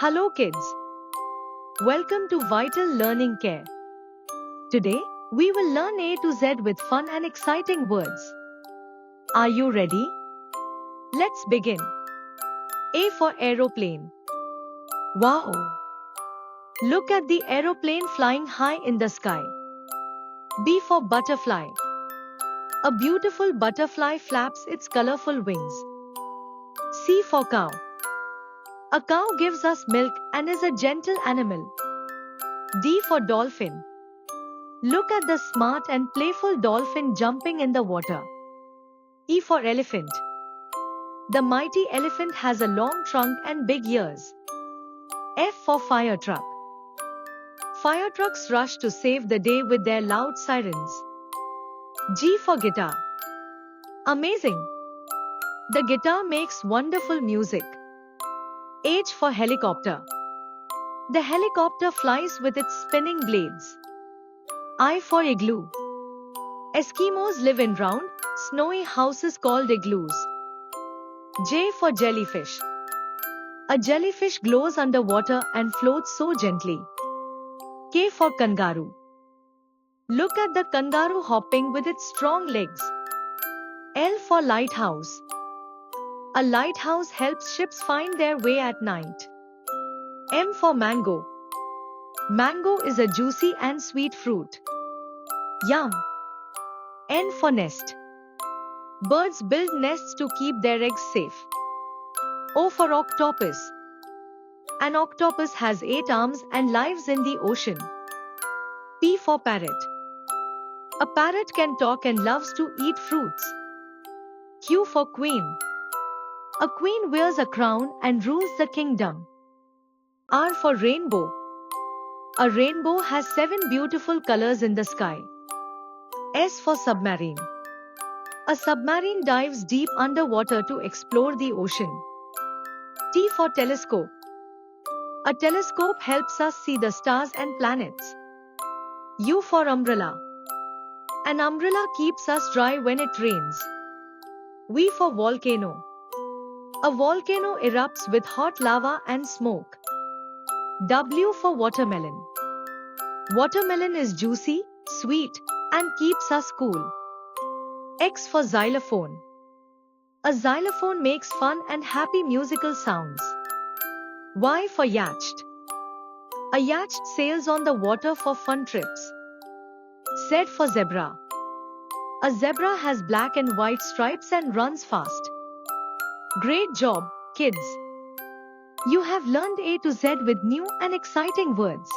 Hello kids. Welcome to Vital Learning Care. Today, we will learn A to Z with fun and exciting words. Are you ready? Let's begin. A for aeroplane. Wow! Look at the aeroplane flying high in the sky. B for butterfly. A beautiful butterfly flaps its colorful wings. C for cow. A cow gives us milk and is a gentle animal. D for dolphin. Look at the smart and playful dolphin jumping in the water. E for elephant. The mighty elephant has a long trunk and big ears. F for fire truck. Fire trucks rush to save the day with their loud sirens. G for guitar. Amazing! The guitar makes wonderful music. H for helicopter. The helicopter flies with its spinning blades. I for igloo. Eskimos live in round, snowy houses called igloos. J for jellyfish. A jellyfish glows underwater and floats so gently. K for kangaroo. Look at the kangaroo hopping with its strong legs. L for lighthouse. A lighthouse helps ships find their way at night. M for mango. Mango is a juicy and sweet fruit. Yum! N for nest. Birds build nests to keep their eggs safe. O for octopus. An octopus has 8 arms and lives in the ocean. P for parrot. A parrot can talk and loves to eat fruits. Q for queen. A queen wears a crown and rules the kingdom. R for rainbow. A rainbow has 7 beautiful colors in the sky. S for submarine. A submarine dives deep underwater to explore the ocean. T for telescope. A telescope helps us see the stars and planets. U for umbrella. An umbrella keeps us dry when it rains. V for volcano. A volcano erupts with hot lava and smoke. W for watermelon. Watermelon is juicy, sweet, and keeps us cool. X for xylophone. A xylophone makes fun and happy musical sounds. Y for yacht. A yacht sails on the water for fun trips. Z for zebra. A zebra has black and white stripes and runs fast. Great job, kids! You have learned A to Z with new and exciting words.